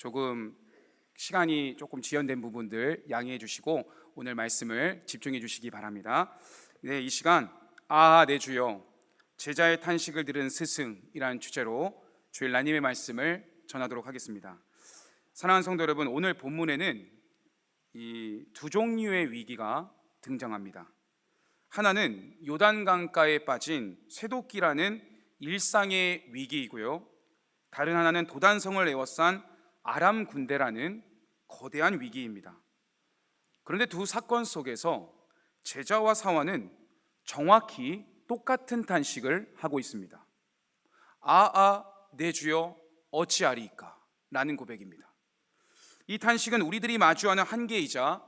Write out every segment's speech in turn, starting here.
조금 시간이 조금 지연된 부분들 양해해 주시고 오늘 말씀을 집중해 주시기 바랍니다. 네, 이 시간 내 주여 제자의 탄식을 들은 스승이라는 주제로 주일 하나님의 말씀을 전하도록 하겠습니다. 사랑하는 성도 여러분, 오늘 본문에는 이 두 종류의 위기가 등장합니다. 하나는 요단강가에 빠진 쇠도끼라는 일상의 위기이고요, 다른 하나는 도단성을 에워싼 아람 군대라는 거대한 위기입니다. 그런데 두 사건 속에서 제자와 사원은 정확히 똑같은 탄식을 하고 있습니다. 내 주여 어찌하리이까 라는 고백입니다. 이 탄식은 우리들이 마주하는 한계이자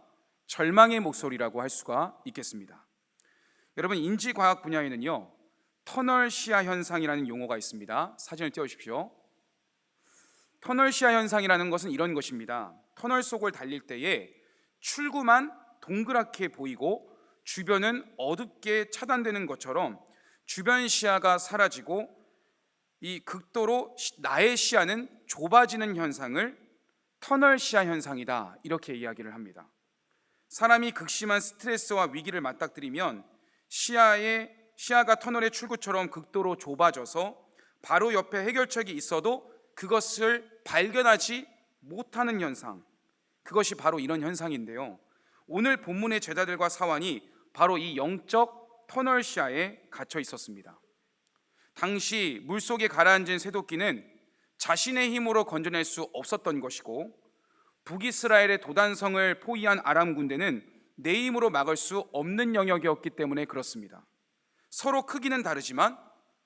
절망의 목소리라고 할 수가 있겠습니다. 여러분, 인지과학 분야에는요, 터널 시야 현상이라는 용어가 있습니다. 사진을 띄워주십시오. 터널 시야 현상이라는 것은 이런 것입니다. 터널 속을 달릴 때에 출구만 동그랗게 보이고 주변은 어둡게 차단되는 것처럼 주변 시야가 사라지고 이 극도로 나의 시야는 좁아지는 현상을 터널 시야 현상이다, 이렇게 이야기를 합니다. 사람이 극심한 스트레스와 위기를 맞닥뜨리면 시야가 터널의 출구처럼 극도로 좁아져서 바로 옆에 해결책이 있어도 그것을 발견하지 못하는 현상, 그것이 바로 이런 현상인데요, 오늘 본문의 제자들과 사원이 바로 이 영적 터널 시야에 갇혀 있었습니다. 당시 물속에 가라앉은 쇠도끼는 자신의 힘으로 건져낼 수 없었던 것이고, 북이스라엘의 도단성을 포위한 아람 군대는 내 힘으로 막을 수 없는 영역이었기 때문에 그렇습니다. 서로 크기는 다르지만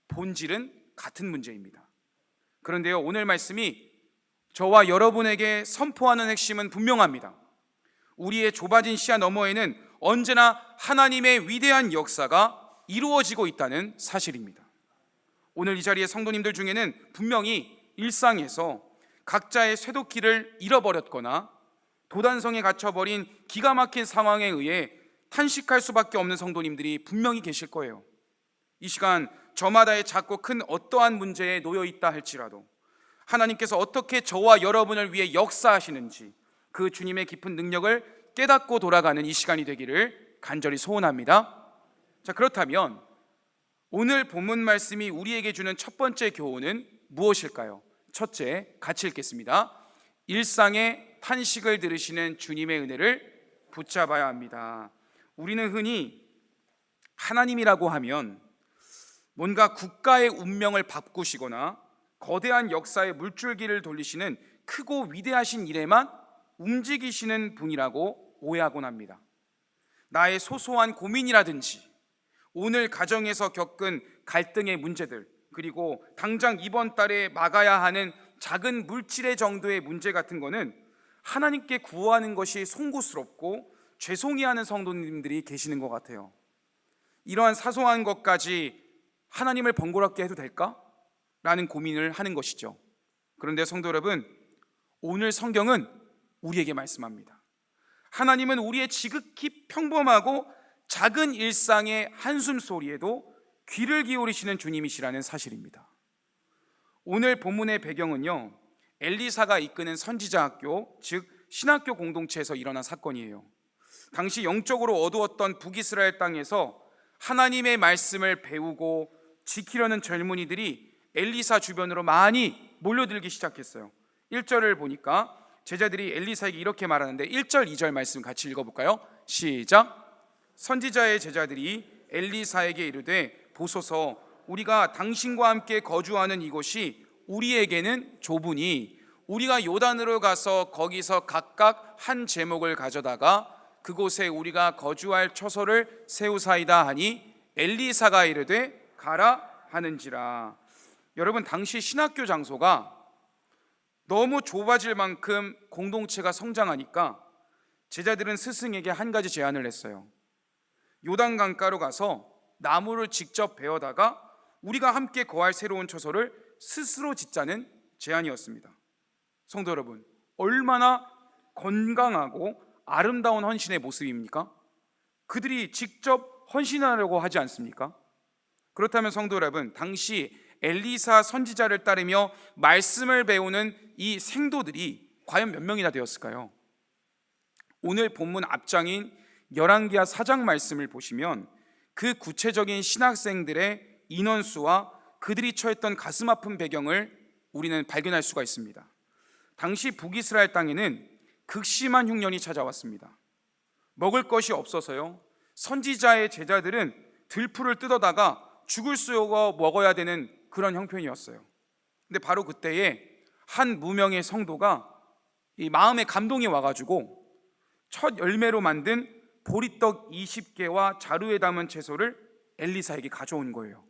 본질은 같은 문제입니다. 그런데요, 오늘 말씀이 저와 여러분에게 선포하는 핵심은 분명합니다. 우리의 좁아진 시야 너머에는 언제나 하나님의 위대한 역사가 이루어지고 있다는 사실입니다. 오늘 이 자리에 성도님들 중에는 분명히 일상에서 각자의 쇠도끼를 잃어버렸거나 도단성에 갇혀버린 기가 막힌 상황에 의해 탄식할 수밖에 없는 성도님들이 분명히 계실 거예요. 이 시간 저마다의 작고 큰 어떠한 문제에 놓여 있다 할지라도 하나님께서 어떻게 저와 여러분을 위해 역사하시는지 그 주님의 깊은 능력을 깨닫고 돌아가는 이 시간이 되기를 간절히 소원합니다. 자, 그렇다면 오늘 본문 말씀이 우리에게 주는 첫 번째 교훈은 무엇일까요? 첫째, 같이 읽겠습니다. 일상의 탄식을 들으시는 주님의 은혜를 붙잡아야 합니다. 우리는 흔히 하나님이라고 하면 뭔가 국가의 운명을 바꾸시거나 거대한 역사의 물줄기를 돌리시는 크고 위대하신 일에만 움직이시는 분이라고 오해하곤 합니다. 나의 소소한 고민이라든지 오늘 가정에서 겪은 갈등의 문제들, 그리고 당장 이번 달에 막아야 하는 작은 물질의 정도의 문제 같은 거는 하나님께 구하는 것이 송구스럽고 죄송해하는 성도님들이 계시는 것 같아요. 이러한 사소한 것까지 하나님을 번거롭게 해도 될까? 라는 고민을 하는 것이죠. 그런데 성도 여러분, 오늘 성경은 우리에게 말씀합니다. 하나님은 우리의 지극히 평범하고 작은 일상의 한숨소리에도 귀를 기울이시는 주님이시라는 사실입니다. 오늘 본문의 배경은요, 엘리사가 이끄는 선지자학교, 즉 신학교 공동체에서 일어난 사건이에요. 당시 영적으로 어두웠던 북이스라엘 땅에서 하나님의 말씀을 배우고 지키려는 젊은이들이 엘리사 주변으로 많이 몰려들기 시작했어요. 1절을 보니까 제자들이 엘리사에게 이렇게 말하는데 1절, 2절 말씀 같이 읽어볼까요? 시작. 선지자의 제자들이 엘리사에게 이르되 보소서, 우리가 당신과 함께 거주하는 이곳이 우리에게는 좁으니 우리가 요단으로 가서 거기서 각각 한 제목을 가져다가 그곳에 우리가 거주할 처소를 세우사이다 하니 엘리사가 이르되 가라 하는지라. 여러분, 당시 신학교 장소가 너무 좁아질 만큼 공동체가 성장하니까 제자들은 스승에게 한 가지 제안을 했어요. 요단 강가로 가서 나무를 직접 베어다가 우리가 함께 거할 새로운 처소를 스스로 짓자는 제안이었습니다. 성도 여러분, 얼마나 건강하고 아름다운 헌신의 모습입니까? 그들이 직접 헌신하려고 하지 않습니까? 그렇다면 성도 여러분, 당시 엘리사 선지자를 따르며 말씀을 배우는 이 생도들이 과연 몇 명이나 되었을까요? 오늘 본문 앞장인 열왕기하 4장 말씀을 보시면 그 구체적인 신학생들의 인원수와 그들이 처했던 가슴 아픈 배경을 우리는 발견할 수가 있습니다. 당시 북이스라엘 땅에는 극심한 흉년이 찾아왔습니다. 먹을 것이 없어서요, 선지자의 제자들은 들풀을 뜯어다가 죽을 쏘고 먹어야 되는 그런 형편이었어요. 근데 바로 그때에 한 무명의 성도가 이 마음에 감동이 와가지고 첫 열매로 만든 보리떡 20개와 자루에 담은 채소를 엘리사에게 가져온 거예요.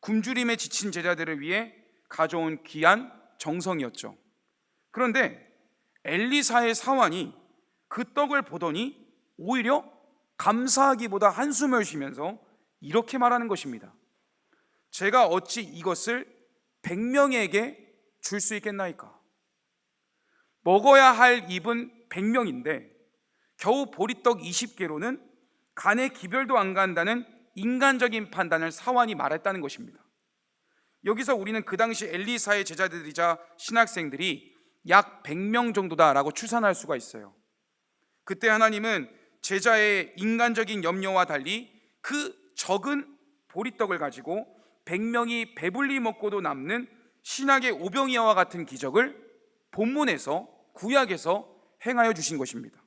굶주림에 지친 제자들을 위해 가져온 귀한 정성이었죠. 그런데 엘리사의 사환이 그 떡을 보더니 오히려 감사하기보다 한숨을 쉬면서 이렇게 말하는 것입니다. 제가 어찌 이것을 100명에게 줄 수 있겠나이까? 먹어야 할 입은 100명인데 겨우 보리떡 20개로는 간에 기별도 안 간다는 인간적인 판단을 사환이 말했다는 것입니다. 여기서 우리는 그 당시 엘리사의 제자들이자 신학생들이 약 100명 정도다라고 추산할 수가 있어요. 그때 하나님은 제자의 인간적인 염려와 달리 그 적은 보리떡을 가지고 100명이 배불리 먹고도 남는 신학의 오병이어와 같은 기적을 본문에서, 구약에서 행하여 주신 것입니다.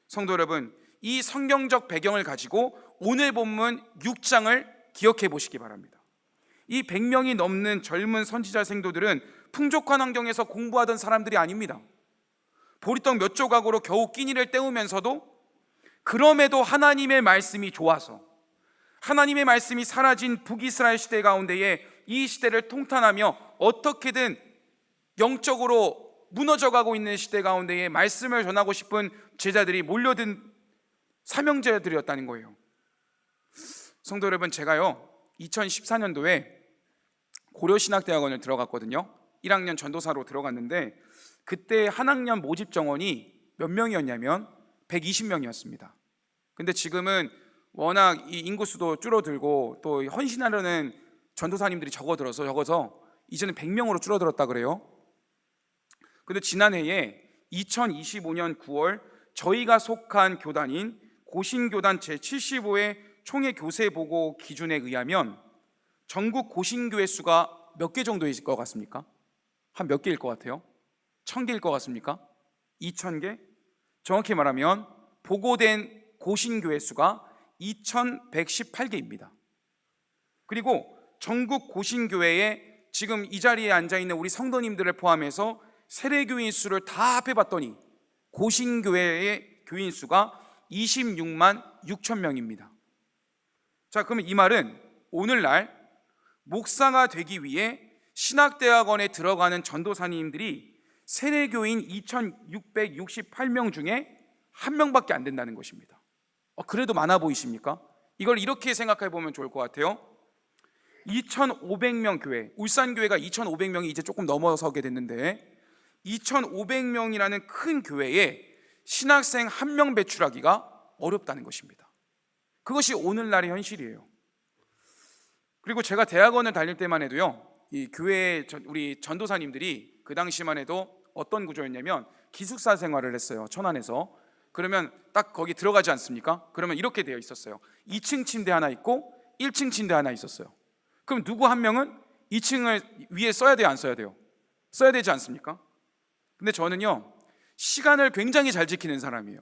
성도 여러분, 이 성경적 배경을 가지고 오늘 본문 6장을 기억해 보시기 바랍니다. 이 100명이 넘는 젊은 선지자 생도들은 풍족한 환경에서 공부하던 사람들이 아닙니다. 보리떡 몇 조각으로 겨우 끼니를 때우면서도 그럼에도 하나님의 말씀이 좋아서, 하나님의 말씀이 사라진 북이스라엘 시대 가운데에 이 시대를 통탄하며 어떻게든 영적으로 무너져가고 있는 시대 가운데에 말씀을 전하고 싶은 제자들이 몰려든 사명제들이었다는 거예요. 성도 여러분, 제가요 2014년도에 고려신학대학원을 들어갔거든요. 1학년 전도사로 들어갔는데 그때 한 학년 모집 정원이 몇 명이었냐면 120명이었습니다. 근데 지금은 워낙 이 인구수도 줄어들고 또 헌신하려는 전도사님들이 적어서 이제는 100명으로 줄어들었다 그래요. 근데 지난해에 2025년 9월 저희가 속한 교단인 고신교단 제75회 총회 교세보고 기준에 의하면 전국 고신교회 수가 몇 개 정도일 것 같습니까? 한 몇 개일 것 같아요? 1000개일 것 같습니까? 2000개? 정확히 말하면 보고된 고신교회 수가 2118개입니다. 그리고 전국 고신교회에 지금 이 자리에 앉아있는 우리 성도님들을 포함해서 세례교인 수를 다 합해봤더니 고신교회의 교인 수가 26만 6천 명입니다. 자, 그러면 이 말은 오늘날 목사가 되기 위해 신학대학원에 들어가는 전도사님들이 세례교인 2668명 중에 한 명밖에 안 된다는 것입니다. 그래도 많아 보이십니까? 이걸 이렇게 생각해 보면 좋을 것 같아요. 2500명 교회, 울산교회가 2500명이 이제 조금 넘어서게 됐는데 2500명이라는 큰 교회에 신학생 한 명 배출하기가 어렵다는 것입니다. 그것이 오늘날의 현실이에요. 그리고 제가 대학원을 다닐 때만 해도요, 이 교회 우리 전도사님들이 그 당시만 해도 어떤 구조였냐면 기숙사 생활을 했어요. 천안에서. 그러면 딱 거기 들어가지 않습니까? 그러면 이렇게 되어 있었어요. 2층 침대 하나 있고 1층 침대 하나 있었어요. 그럼 누구 한 명은 2층을 위에 써야 돼요, 안 써야 돼요? 써야 되지 않습니까? 근데 저는요, 시간을 굉장히 잘 지키는 사람이에요.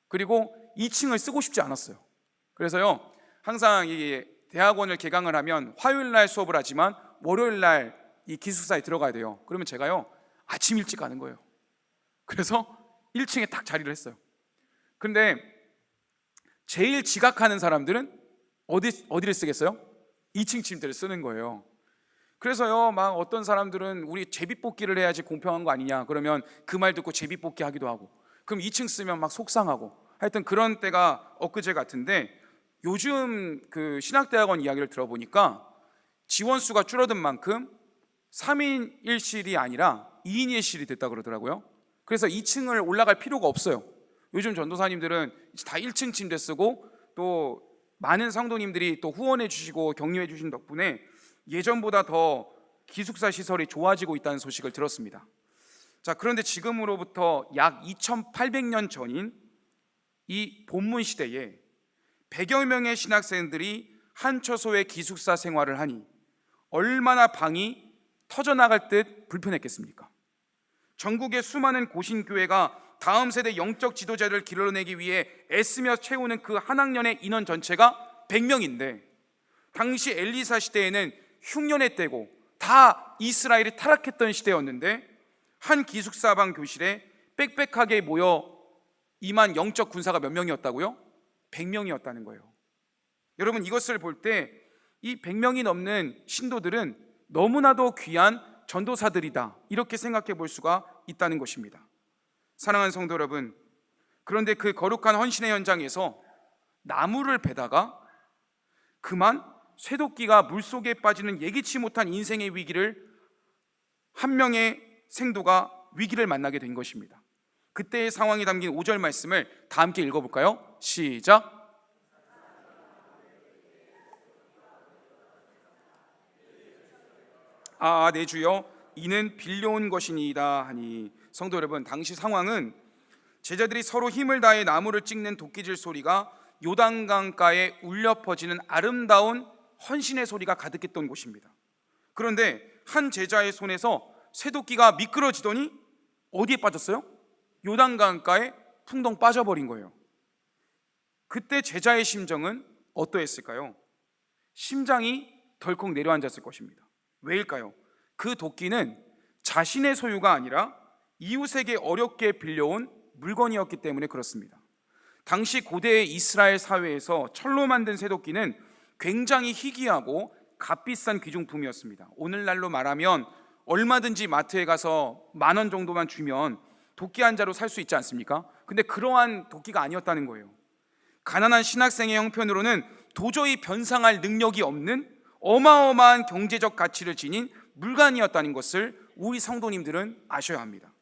그리고 2층을 쓰고 싶지 않았어요. 그래서요, 항상 이 대학원을 개강을 하면 화요일 날 수업을 하지만 월요일 날 이 기숙사에 들어가야 돼요. 그러면 제가요, 아침 일찍 가는 거예요. 그래서 1층에 딱 자리를 했어요. 근데 제일 지각하는 사람들은 어디를 쓰겠어요? 2층 침대를 쓰는 거예요. 그래서요, 막 어떤 사람들은 우리 제비뽑기를 해야지 공평한 거 아니냐, 그러면 그 말 듣고 제비뽑기 하기도 하고, 그럼 2층 쓰면 막 속상하고, 하여튼 그런 때가 엊그제 같은데, 요즘 그 신학대학원 이야기를 들어보니까 지원수가 줄어든 만큼 3인 1실이 아니라 2인 1실이 됐다 그러더라고요. 그래서 2층을 올라갈 필요가 없어요. 요즘 전도사님들은 다 1층 침대 쓰고, 또 많은 성도님들이 또 후원해 주시고 격려해 주신 덕분에 예전보다 더 기숙사 시설이 좋아지고 있다는 소식을 들었습니다. 자, 그런데 지금으로부터 약 2800년 전인 이 본문 시대에 100여 명의 신학생들이 한 처소의 기숙사 생활을 하니 얼마나 방이 터져나갈 듯 불편했겠습니까? 전국의 수많은 고신교회가 다음 세대 영적 지도자를 길러내기 위해 애쓰며 채우는 그 한 학년의 인원 전체가 100명인데 당시 엘리사 시대에는 흉년의 때고 다 이스라엘이 타락했던 시대였는데 한 기숙사방 교실에 빽빽하게 모여 임한 영적 군사가 몇 명이었다고요? 100명이었다는 거예요. 여러분, 이것을 볼 때 이 100명이 넘는 신도들은 너무나도 귀한 전도사들이다, 이렇게 생각해 볼 수가 있다는 것입니다. 사랑하는 성도 여러분, 그런데 그 거룩한 헌신의 현장에서 나무를 베다가 그만 쇠도끼가 물속에 빠지는 예기치 못한 인생의 위기를 한 명의 생도가 위기를 만나게 된 것입니다. 그때의 상황이 담긴 5절 말씀을 다 함께 읽어볼까요? 시작. 네 주여, 이는 빌려온 것이니이다 하니. 성도 여러분, 당시 상황은 제자들이 서로 힘을 다해 나무를 찍는 도끼질 소리가 요단강가에 울려 퍼지는 아름다운 헌신의 소리가 가득했던 곳입니다. 그런데 한 제자의 손에서 쇠도끼가 미끄러지더니 어디에 빠졌어요? 요단강가에 풍덩 빠져버린 거예요. 그때 제자의 심정은 어떠했을까요? 심장이 덜컥 내려앉았을 것입니다. 왜일까요? 그 도끼는 자신의 소유가 아니라 이웃에게 어렵게 빌려온 물건이었기 때문에 그렇습니다. 당시 고대의 이스라엘 사회에서 철로 만든 쇠도끼는 굉장히 희귀하고 값비싼 귀중품이었습니다. 오늘날로 말하면 얼마든지 마트에 가서 10,000원 정도만 주면 도끼 한 자루 살 수 있지 않습니까? 근데 그러한 도끼가 아니었다는 거예요. 가난한 신학생의 형편으로는 도저히 변상할 능력이 없는 어마어마한 경제적 가치를 지닌 물건이었다는 것을 우리 성도님들은 아셔야 합니다.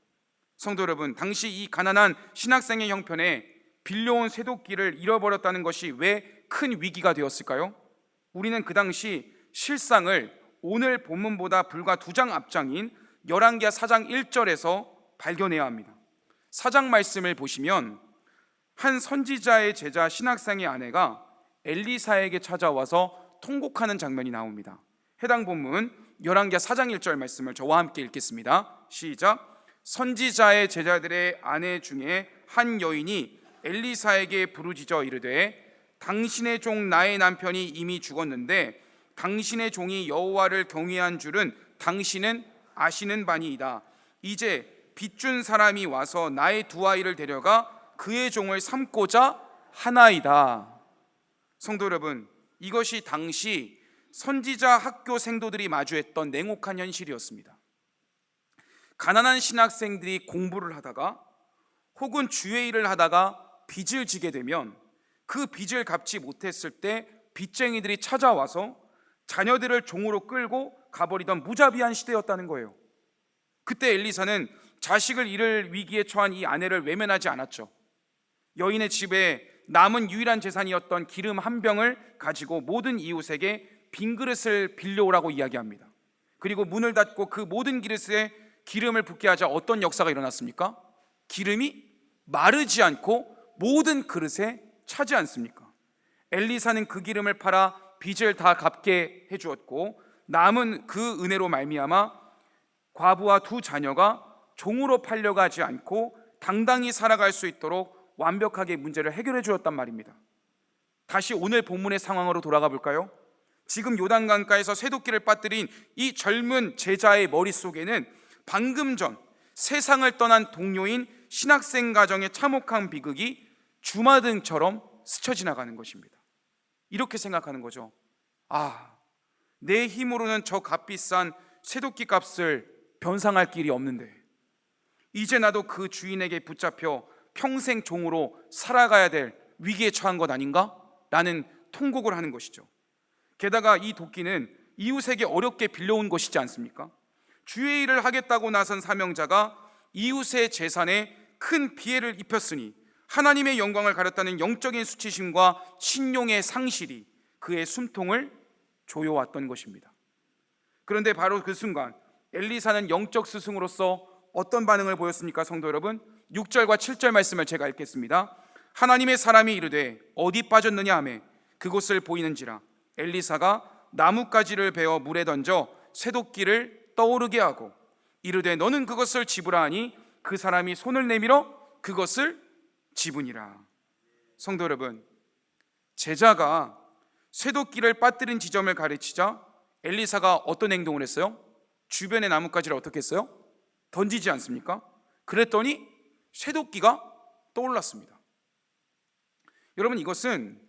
성도 여러분, 당시 이 가난한 신학생의 형편에 빌려온 쇠도끼를 잃어버렸다는 것이 왜 큰 위기가 되었을까요? 우리는 그 당시 실상을 오늘 본문보다 불과 2장 앞장인 열왕기하 4장 1절에서 발견해야 합니다. 4장 말씀을 보시면 한 선지자의 제자 신학생의 아내가 엘리사에게 찾아와서 통곡하는 장면이 나옵니다. 해당 본문 열왕기하 4장 1절 말씀을 저와 함께 읽겠습니다. 시작. 선지자의 제자들의 아내 중에 한 여인이 엘리사에게 부르짖어 이르되 당신의 종 나의 남편이 이미 죽었는데 당신의 종이 여호와를 경외한 줄은 당신은 아시는 바니이다. 이제 빚준 사람이 와서 나의 두 아이를 데려가 그의 종을 삼고자 하나이다. 성도 여러분, 이것이 당시 선지자 학교 생도들이 마주했던 냉혹한 현실이었습니다. 가난한 신학생들이 공부를 하다가 혹은 주의 일을 하다가 빚을 지게 되면 그 빚을 갚지 못했을 때 빚쟁이들이 찾아와서 자녀들을 종으로 끌고 가버리던 무자비한 시대였다는 거예요. 그때 엘리사는 자식을 잃을 위기에 처한 이 아내를 외면하지 않았죠. 여인의 집에 남은 유일한 재산이었던 기름 한 병을 가지고 모든 이웃에게 빈 그릇을 빌려오라고 이야기합니다. 그리고 문을 닫고 그 모든 그릇에 기름을 붓게 하자 어떤 역사가 일어났습니까? 기름이 마르지 않고 모든 그릇에 차지 않습니까? 엘리사는 그 기름을 팔아 빚을 다 갚게 해주었고 남은 그 은혜로 말미암아 과부와 두 자녀가 종으로 팔려가지 않고 당당히 살아갈 수 있도록 완벽하게 문제를 해결해 주었단 말입니다. 다시 오늘 본문의 상황으로 돌아가 볼까요? 지금 요단강가에서 쇠도끼를 빠뜨린 이 젊은 제자의 머릿속에는 방금 전 세상을 떠난 동료인 신학생 가정의 참혹한 비극이 주마등처럼 스쳐 지나가는 것입니다. 이렇게 생각하는 거죠. 내 힘으로는 저 값비싼 쇠도끼 값을 변상할 길이 없는데 이제 나도 그 주인에게 붙잡혀 평생 종으로 살아가야 될 위기에 처한 것 아닌가? 라는 통곡을 하는 것이죠. 게다가 이 도끼는 이웃에게 어렵게 빌려온 것이지 않습니까? 주의 일을 하겠다고 나선 사명자가 이웃의 재산에 큰 피해를 입혔으니 하나님의 영광을 가렸다는 영적인 수치심과 신용의 상실이 그의 숨통을 조여왔던 것입니다. 그런데 바로 그 순간 엘리사는 영적 스승으로서 어떤 반응을 보였습니까? 성도 여러분, 6절과 7절 말씀을 제가 읽겠습니다. 하나님의 사람이 이르되 어디 빠졌느냐 하매 그곳을 보이는지라 엘리사가 나뭇가지를 베어 물에 던져 쇠도끼를 떠오르게 하고 이르되 너는 그것을 집으라 하니 그 사람이 손을 내밀어 그것을 집으니라. 성도 여러분, 제자가 쇠도끼를 빠뜨린 지점을 가르치자 엘리사가 어떤 행동을 했어요? 주변의 나뭇가지를 어떻게 했어요? 던지지 않습니까? 그랬더니 쇠도끼가 떠올랐습니다. 여러분, 이것은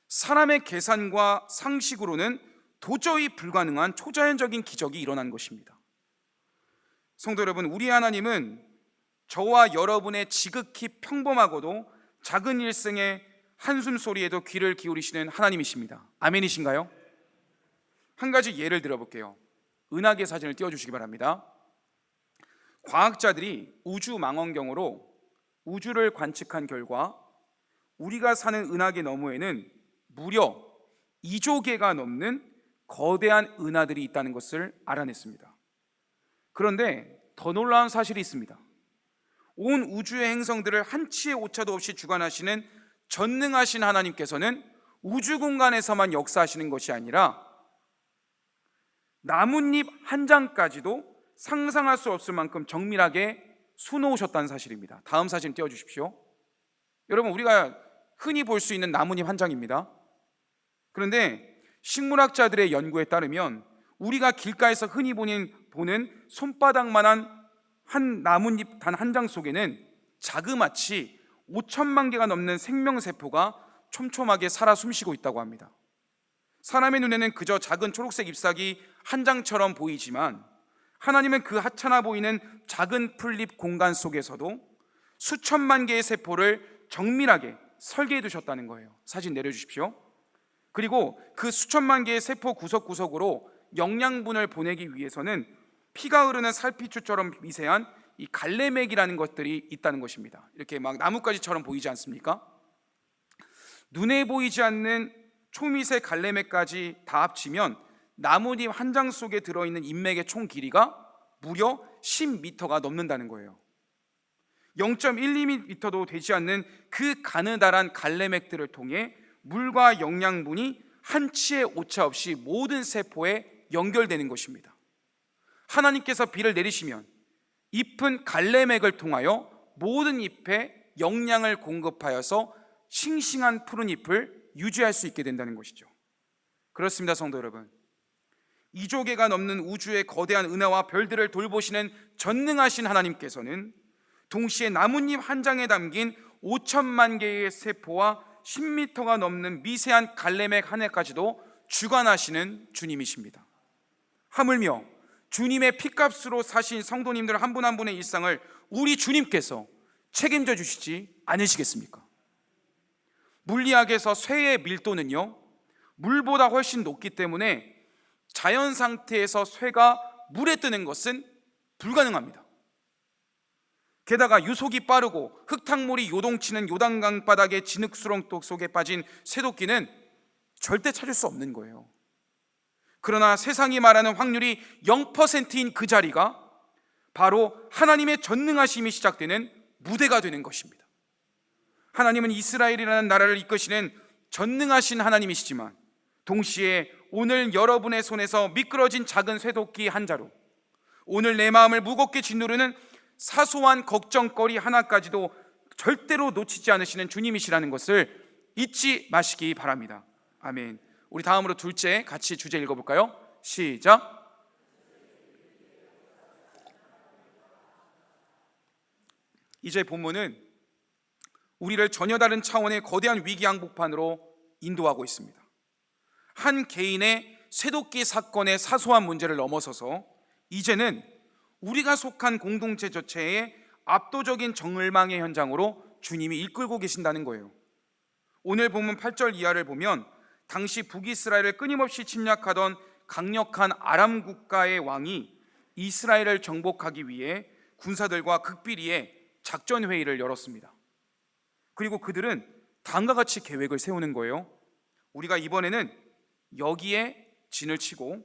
사람의 계산과 상식으로는 도저히 불가능한 초자연적인 기적이 일어난 것입니다. 성도 여러분, 우리 하나님은 저와 여러분의 지극히 평범하고도 작은 일생의 한숨 소리에도 귀를 기울이시는 하나님이십니다. 아멘이신가요? 한 가지 예를 들어볼게요. 은하계 사진을 띄워주시기 바랍니다. 과학자들이 우주 망원경으로 우주를 관측한 결과 우리가 사는 은하계 너머에는 무려 2조 개가 넘는 거대한 은하들이 있다는 것을 알아냈습니다. 그런데 더 놀라운 사실이 있습니다. 온 우주의 행성들을 한치의 오차도 없이 주관하시는 전능하신 하나님께서는 우주 공간에서만 역사하시는 것이 아니라 나뭇잎 한 장까지도 상상할 수 없을 만큼 정밀하게 수놓으셨다는 사실입니다. 다음 사진 띄워주십시오. 여러분, 우리가 흔히 볼 수 있는 나뭇잎 한 장입니다. 그런데 식물학자들의 연구에 따르면 우리가 길가에서 흔히 보는 손바닥만한 한 나뭇잎 단 한 장 속에는 자그마치 5천만 개가 넘는 생명세포가 촘촘하게 살아 숨쉬고 있다고 합니다. 사람의 눈에는 그저 작은 초록색 잎사귀 한 장처럼 보이지만 하나님은 그 하찮아 보이는 작은 풀잎 공간 속에서도 수천만 개의 세포를 정밀하게 설계해 두셨다는 거예요. 사진 내려주십시오. 그리고 그 수천만 개의 세포 구석구석으로 영양분을 보내기 위해서는 피가 흐르는 살피추처럼 미세한 이 갈래맥이라는 것들이 있다는 것입니다. 이렇게 막 나뭇가지처럼 보이지 않습니까? 눈에 보이지 않는 초미세 갈래맥까지 다 합치면 나뭇잎 한 장 속에 들어있는 잎맥의 총 길이가 무려 10m가 넘는다는 거예요. 0.12m도 되지 않는 그 가느다란 갈래맥들을 통해 물과 영양분이 한치의 오차 없이 모든 세포에 연결되는 것입니다. 하나님께서 비를 내리시면 잎은 갈래맥을 통하여 모든 잎에 영양을 공급하여서 싱싱한 푸른 잎을 유지할 수 있게 된다는 것이죠. 그렇습니다, 성도 여러분. 2조 개가 넘는 우주의 거대한 은하와 별들을 돌보시는 전능하신 하나님께서는 동시에 나뭇잎 한 장에 담긴 5천만 개의 세포와 10m가 넘는 미세한 갈래맥 한 해까지도 주관하시는 주님이십니다. 하물며 주님의 피값으로 사신 성도님들 한 분 한 분의 일상을 우리 주님께서 책임져 주시지 않으시겠습니까? 물리학에서 쇠의 밀도는요, 물보다 훨씬 높기 때문에 자연 상태에서 쇠가 물에 뜨는 것은 불가능합니다. 게다가 유속이 빠르고 흙탕물이 요동치는 요단강 바닥의 진흙수렁독 속에 빠진 쇠도끼는 절대 찾을 수 없는 거예요. 그러나 세상이 말하는 확률이 0%인 그 자리가 바로 하나님의 전능하심이 시작되는 무대가 되는 것입니다. 하나님은 이스라엘이라는 나라를 이끄시는 전능하신 하나님이시지만 동시에 오늘 여러분의 손에서 미끄러진 작은 쇠도끼 한 자루, 오늘 내 마음을 무겁게 짓누르는 사소한 걱정거리 하나까지도 절대로 놓치지 않으시는 주님이시라는 것을 잊지 마시기 바랍니다. 아멘. 우리 다음으로 둘째 같이 주제 읽어볼까요? 시작. 이제 본문은 우리를 전혀 다른 차원의 거대한 위기 항복판으로 인도하고 있습니다. 한 개인의 쇠도끼 사건의 사소한 문제를 넘어서서 이제는 우리가 속한 공동체 전체의 압도적인 정멸망의 현장으로 주님이 이끌고 계신다는 거예요. 오늘 본문 8절 이하를 보면 당시 북이스라엘을 끊임없이 침략하던 강력한 아람 국가의 왕이 이스라엘을 정복하기 위해 군사들과 극비리에 작전 회의를 열었습니다. 그리고 그들은 다음과 같이 계획을 세우는 거예요. 우리가 이번에는 여기에 진을 치고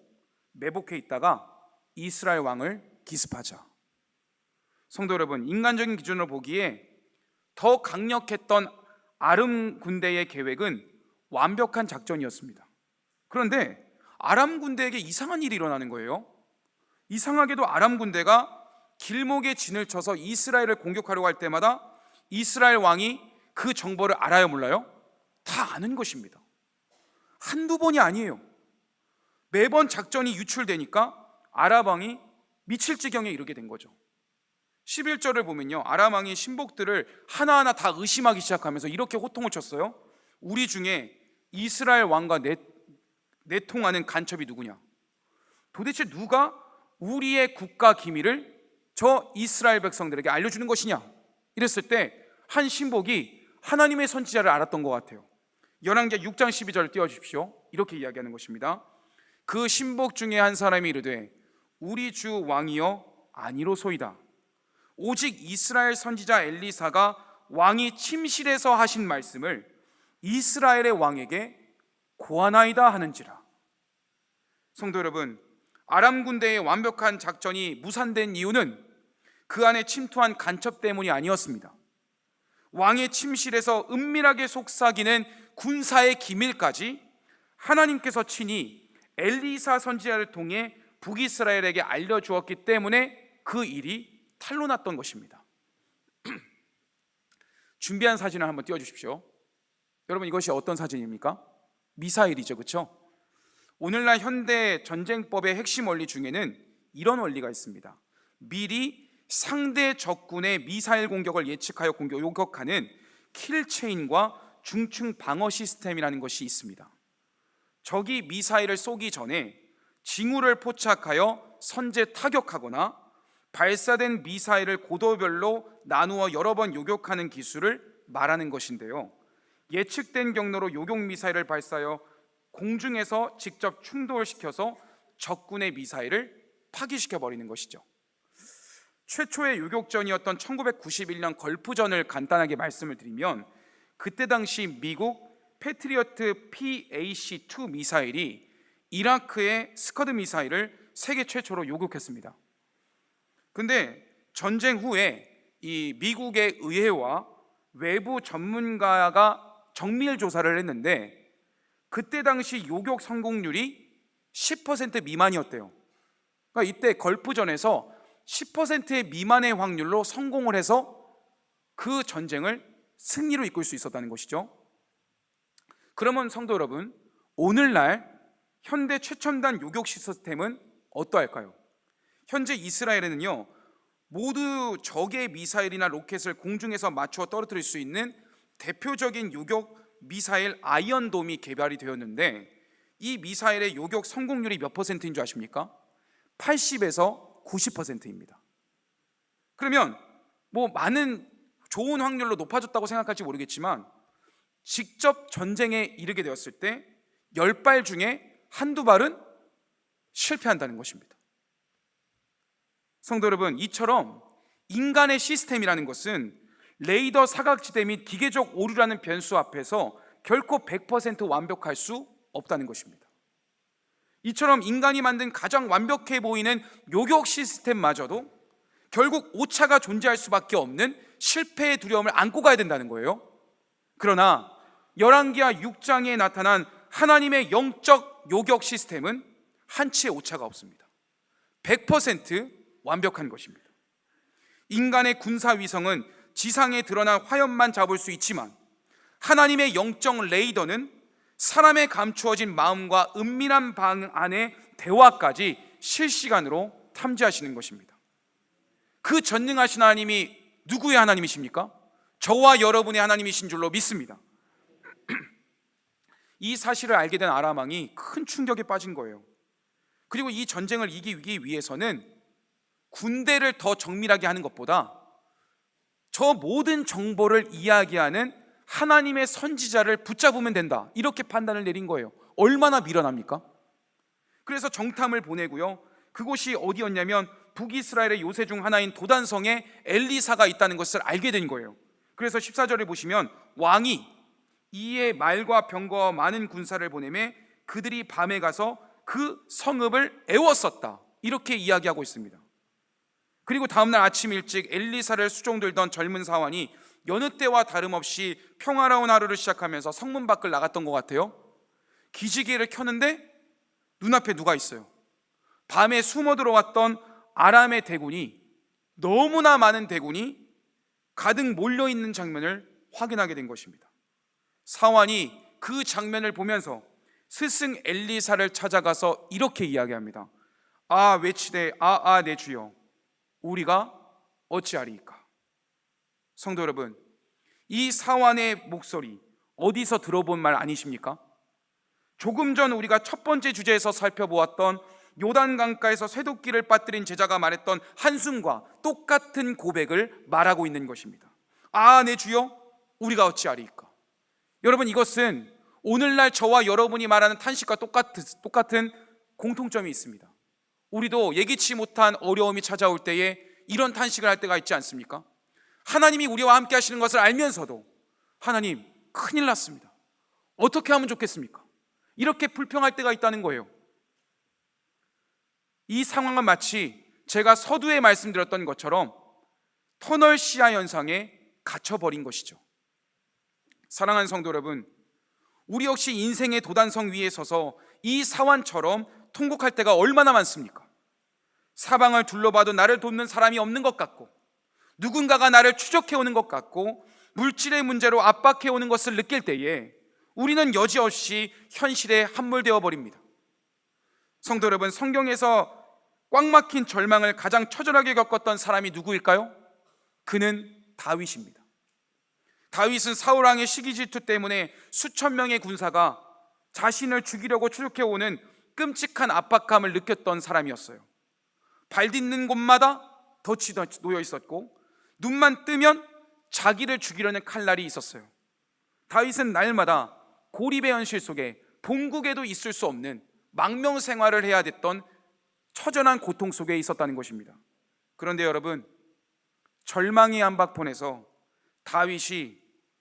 매복해 있다가 이스라엘 왕을 기습하자. 성도 여러분, 인간적인 기준으로 보기에 더 강력했던 아람 군대의 계획은 완벽한 작전이었습니다. 그런데 아람 군대에게 이상한 일이 일어나는 거예요. 이상하게도 아람 군대가 길목에 진을 쳐서 이스라엘을 공격하려고 할 때마다 이스라엘 왕이 그 정보를 알아요, 몰라요? 다 아는 것입니다. 한두 번이 아니에요. 매번 작전이 유출되니까 아람 왕이 미칠 지경에 이르게 된 거죠. 11절을 보면요, 아람 왕이 신복들을 하나하나 다 의심하기 시작하면서 이렇게 호통을 쳤어요. 우리 중에 이스라엘 왕과 내통하는 간첩이 누구냐? 도대체 누가 우리의 국가 기밀을 저 이스라엘 백성들에게 알려주는 것이냐? 이랬을 때 한 신복이 하나님의 선지자를 알았던 것 같아요. 열왕기하 6장 12절을 띄워주십시오. 이렇게 이야기하는 것입니다. 그 신복 중에 한 사람이 이르되 우리 주 왕이여 아니로소이다. 오직 이스라엘 선지자 엘리사가 왕이 침실에서 하신 말씀을 이스라엘의 왕에게 고하나이다 하는지라. 성도 여러분, 아람 군대의 완벽한 작전이 무산된 이유는 그 안에 침투한 간첩 때문이 아니었습니다. 왕의 침실에서 은밀하게 속삭이는 군사의 기밀까지 하나님께서 친히 엘리사 선지자를 통해 북이스라엘에게 알려주었기 때문에 그 일이 탈로 났던 것입니다. 준비한 사진을 한번 띄워주십시오. 여러분, 이것이 어떤 사진입니까? 미사일이죠, 그렇죠? 오늘날 현대 전쟁법의 핵심 원리 중에는 이런 원리가 있습니다. 미리 상대 적군의 미사일 공격을 예측하여 요격하는 킬체인과 중층 방어 시스템이라는 것이 있습니다. 적이 미사일을 쏘기 전에 징후를 포착하여 선제 타격하거나 발사된 미사일을 고도별로 나누어 여러 번 요격하는 기술을 말하는 것인데요, 예측된 경로로 요격 미사일을 발사하여 공중에서 직접 충돌시켜서 적군의 미사일을 파기시켜버리는 것이죠. 최초의 요격전이었던 1991년 걸프전을 간단하게 말씀을 드리면, 그때 당시 미국 패트리어트 PAC-2 미사일이 이라크의 스커드 미사일을 세계 최초로 요격했습니다. 근데 전쟁 후에 이 미국의 의회와 외부 전문가가 정밀 조사를 했는데 그때 당시 요격 성공률이 10% 미만이었대요. 그러니까 이때 걸프전에서 10% 미만의 확률로 성공을 해서 그 전쟁을 승리로 이끌 수 있었다는 것이죠. 그러면 성도 여러분, 오늘날 현대 최첨단 요격 시스템은 어떠할까요? 현재 이스라엘에는요, 모두 적의 미사일이나 로켓을 공중에서 맞추어 떨어뜨릴 수 있는 대표적인 요격 미사일 아이언돔이 개발이 되었는데, 이 미사일의 요격 성공률이 몇 퍼센트인 줄 아십니까? 80에서 90%입니다. 그러면 많은 좋은 확률로 높아졌다고 생각할지 모르겠지만, 직접 전쟁에 이르게 되었을 때 10발 중에 한두 발은 실패한다는 것입니다. 성도 여러분, 이처럼 인간의 시스템이라는 것은 레이더 사각지대 및 기계적 오류라는 변수 앞에서 결코 100% 완벽할 수 없다는 것입니다. 이처럼 인간이 만든 가장 완벽해 보이는 요격 시스템마저도 결국 오차가 존재할 수밖에 없는 실패의 두려움을 안고 가야 된다는 거예요. 그러나 열왕기하 6장에 나타난 하나님의 영적 요격 시스템은 한치의 오차가 없습니다. 100% 완벽한 것입니다. 인간의 군사 위성은 지상에 드러난 화염만 잡을 수 있지만, 하나님의 영적 레이더는 사람의 감추어진 마음과 은밀한 방 안의 대화까지 실시간으로 탐지하시는 것입니다. 그 전능하신 하나님이 누구의 하나님이십니까? 저와 여러분의 하나님이신 줄로 믿습니다. 이 사실을 알게 된 아람 왕이 큰 충격에 빠진 거예요. 그리고 이 전쟁을 이기기 위해서는 군대를 더 정밀하게 하는 것보다 저 모든 정보를 이야기하는 하나님의 선지자를 붙잡으면 된다, 이렇게 판단을 내린 거예요. 얼마나 미련합니까? 그래서 정탐을 보내고요, 그곳이 어디였냐면 북이스라엘의 요새 중 하나인 도단성에 엘리사가 있다는 것을 알게 된 거예요. 그래서 14절에 보시면 왕이 이에 말과 병거와 많은 군사를 보내매 그들이 밤에 가서 그 성읍을 애웠었다, 이렇게 이야기하고 있습니다. 그리고 다음날 아침 일찍 엘리사를 수종들던 젊은 사환이 여느 때와 다름없이 평화로운 하루를 시작하면서 성문 밖을 나갔던 것 같아요. 기지개를 켰는데 눈앞에 누가 있어요? 밤에 숨어 들어왔던 아람의 대군이, 너무나 많은 대군이 가득 몰려있는 장면을 확인하게 된 것입니다. 사환이 그 장면을 보면서 스승 엘리사를 찾아가서 이렇게 이야기합니다. 외치되 내 주여, 우리가 어찌하리이까? 성도 여러분, 이 사환의 목소리 어디서 들어본 말 아니십니까? 조금 전 우리가 첫 번째 주제에서 살펴보았던 요단강가에서 쇠도끼를 빠뜨린 제자가 말했던 한숨과 똑같은 고백을 말하고 있는 것입니다. 내 주여, 우리가 어찌하리이까? 여러분, 이것은 오늘날 저와 여러분이 말하는 탄식과 똑같은 공통점이 있습니다. 우리도 예기치 못한 어려움이 찾아올 때에 이런 탄식을 할 때가 있지 않습니까? 하나님이 우리와 함께 하시는 것을 알면서도 하나님, 큰일 났습니다. 어떻게 하면 좋겠습니까? 이렇게 불평할 때가 있다는 거예요. 이 상황은 마치 제가 서두에 말씀드렸던 것처럼 터널 시야 현상에 갇혀버린 것이죠. 사랑하는 성도 여러분, 우리 역시 인생의 도단성 위에 서서 이 사환처럼 통곡할 때가 얼마나 많습니까? 사방을 둘러봐도 나를 돕는 사람이 없는 것 같고, 누군가가 나를 추적해오는 것 같고, 물질의 문제로 압박해오는 것을 느낄 때에 우리는 여지없이 현실에 함몰되어 버립니다. 성도 여러분, 성경에서 꽉 막힌 절망을 가장 처절하게 겪었던 사람이 누구일까요? 그는 다윗입니다. 다윗은 사울왕의 시기 질투 때문에 수천 명의 군사가 자신을 죽이려고 추적해오는 끔찍한 압박감을 느꼈던 사람이었어요. 발 딛는 곳마다 덫이 놓여 있었고, 눈만 뜨면 자기를 죽이려는 칼날이 있었어요. 다윗은 날마다 고립의 현실 속에 본국에도 있을 수 없는 망명 생활을 해야 됐던 처절한 고통 속에 있었다는 것입니다. 그런데 여러분, 절망의 한박폰에서 다윗이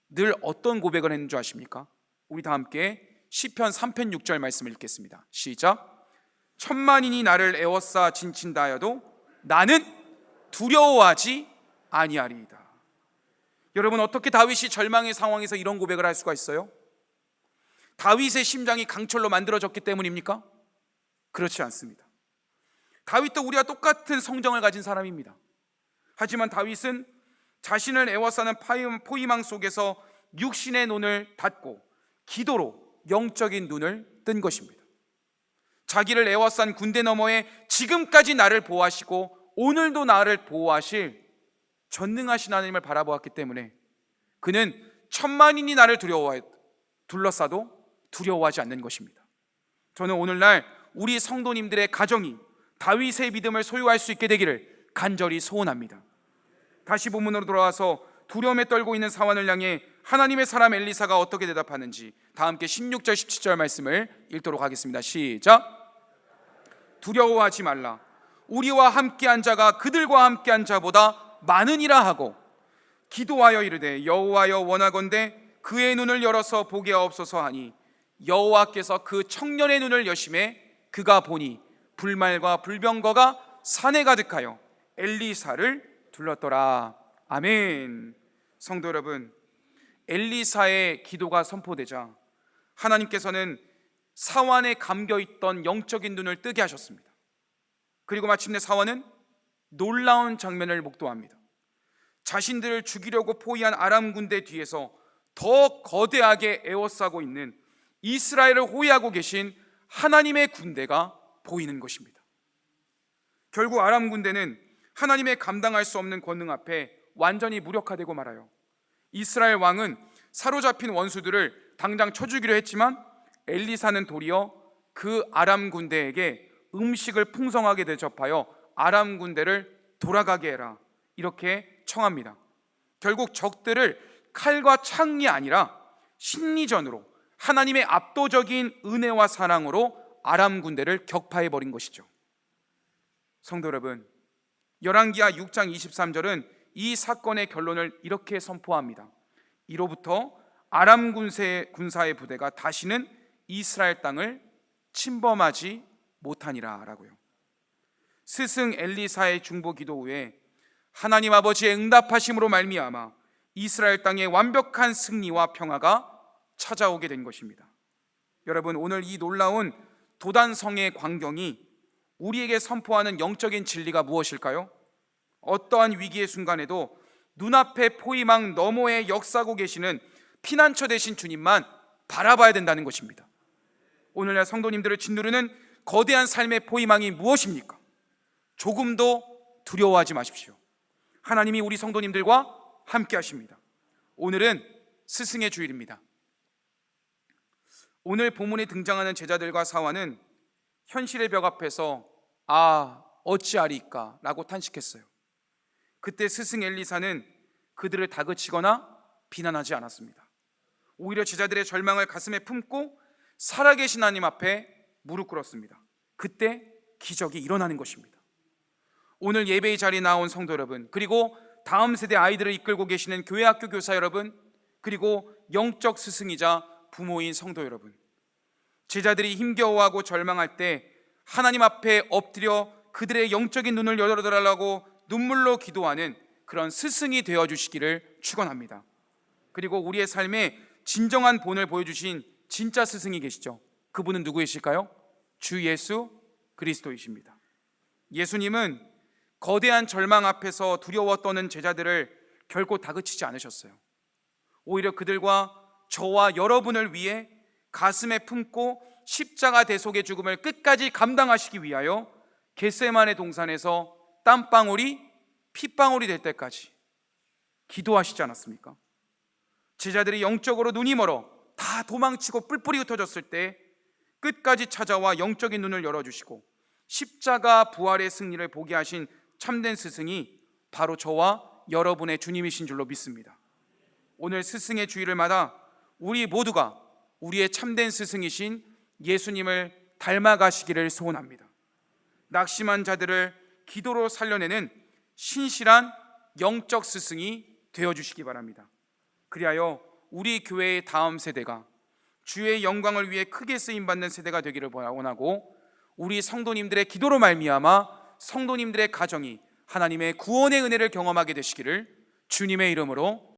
늘 어떤 고백을 했는 줄 아십니까? 우리 다 함께 시편 3편 6절 말씀을 읽겠습니다. 시작. 천만인이 나를 에워싸 진친다 하여도 나는 두려워하지 아니하리이다. 여러분, 어떻게 다윗이 절망의 상황에서 이런 고백을 할 수가 있어요? 다윗의 심장이 강철로 만들어졌기 때문입니까? 그렇지 않습니다. 다윗도 우리와 똑같은 성정을 가진 사람입니다. 하지만 다윗은 자신을 에워싸는 포위망 속에서 육신의 눈을 닫고 기도로 영적인 눈을 뜬 것입니다. 자기를 에워싼 군대 너머에 지금까지 나를 보호하시고 오늘도 나를 보호하실 전능하신 하나님을 바라보았기 때문에 그는 천만인이 나를 둘러싸도 두려워하지 않는 것입니다. 저는 오늘날 우리 성도님들의 가정이 다윗의 믿음을 소유할 수 있게 되기를 간절히 소원합니다. 다시 본문으로 돌아와서 두려움에 떨고 있는 사환을 향해 하나님의 사람 엘리사가 어떻게 대답하는지 다 함께 16절 17절 말씀을 읽도록 하겠습니다. 시작. 두려워하지 말라. 우리와 함께한 자가 그들과 함께한 자보다 많으니라 하고 기도하여 이르되 여호와여 원하건대 그의 눈을 열어서 보게 하옵소서 하니 여호와께서 그 청년의 눈을 여심해 그가 보니 불말과 불병거가 산에 가득하여 엘리사를 둘렀더라. 아멘. 성도 여러분, 엘리사의 기도가 선포되자 하나님께서는 사환에 감겨있던 영적인 눈을 뜨게 하셨습니다. 그리고 마침내 사환은 놀라운 장면을 목도합니다. 자신들을 죽이려고 포위한 아람 군대 뒤에서 더 거대하게 에워싸고 있는 이스라엘을 호위하고 계신 하나님의 군대가 보이는 것입니다. 결국 아람 군대는 하나님의 감당할 수 없는 권능 앞에 완전히 무력화되고 말아요. 이스라엘 왕은 사로잡힌 원수들을 당장 쳐주기로 했지만 엘리사는 도리어 그 아람 군대에게 음식을 풍성하게 대접하여 아람 군대를 돌아가게 해라, 이렇게 청합니다. 결국 적들을 칼과 창이 아니라 심리전으로 하나님의 압도적인 은혜와 사랑으로 아람 군대를 격파해버린 것이죠. 성도 여러분, 열왕기하 6장 23절은 이 사건의 결론을 이렇게 선포합니다. 이로부터 아람 군사의 부대가 다시는 이스라엘 땅을 침범하지 못하니라 라고요. 스승 엘리사의 중보 기도 후에 하나님 아버지의 응답하심으로 말미암아 이스라엘 땅에 완벽한 승리와 평화가 찾아오게 된 것입니다. 여러분, 오늘 이 놀라운 도단성의 광경이 우리에게 선포하는 영적인 진리가 무엇일까요? 어떠한 위기의 순간에도 눈앞에 포위망 너머에 역사하고 계시는 피난처 되신 주님만 바라봐야 된다는 것입니다. 오늘날 성도님들을 짓누르는 거대한 삶의 포위망이 무엇입니까? 조금도 두려워하지 마십시오. 하나님이 우리 성도님들과 함께 하십니다. 오늘은 스승의 주일입니다. 오늘 본문에 등장하는 제자들과 사환은 현실의 벽 앞에서 어찌하리까 라고 탄식했어요. 그때 스승 엘리사는 그들을 다그치거나 비난하지 않았습니다. 오히려 제자들의 절망을 가슴에 품고 살아계신 하나님 앞에 무릎 꿇었습니다. 그때 기적이 일어나는 것입니다. 오늘 예배의 자리에 나온 성도 여러분, 그리고 다음 세대 아이들을 이끌고 계시는 교회 학교 교사 여러분, 그리고 영적 스승이자 부모인 성도 여러분, 제자들이 힘겨워하고 절망할 때 하나님 앞에 엎드려 그들의 영적인 눈을 열어달라고 눈물로 기도하는 그런 스승이 되어주시기를 축원합니다. 그리고 우리의 삶에 진정한 본을 보여주신 진짜 스승이 계시죠. 그분은 누구이실까요? 주 예수 그리스도이십니다. 예수님은 거대한 절망 앞에서 두려워 떠는 제자들을 결코 다그치지 않으셨어요. 오히려 그들과 저와 여러분을 위해 가슴에 품고 십자가 대속의 죽음을 끝까지 감당하시기 위하여 겟세마네 동산에서 땀방울이 핏방울이 될 때까지 기도하시지 않았습니까? 제자들이 영적으로 눈이 멀어 다 도망치고 뿔뿔이 흩어졌을 때 끝까지 찾아와 영적인 눈을 열어주시고 십자가 부활의 승리를 보게 하신 참된 스승이 바로 저와 여러분의 주님이신 줄로 믿습니다. 오늘 스승의 주일을 맞아 우리 모두가 우리의 참된 스승이신 예수님을 닮아가시기를 소원합니다. 낙심한 자들을 기도로 살려내는 신실한 영적 스승이 되어주시기 바랍니다. 그리하여 우리 교회의 다음 세대가 주의 영광을 위해 크게 쓰임받는 세대가 되기를 원하고, 우리 성도님들의 기도로 말미암아 성도님들의 가정이 하나님의 구원의 은혜를 경험하게 되시기를 주님의 이름으로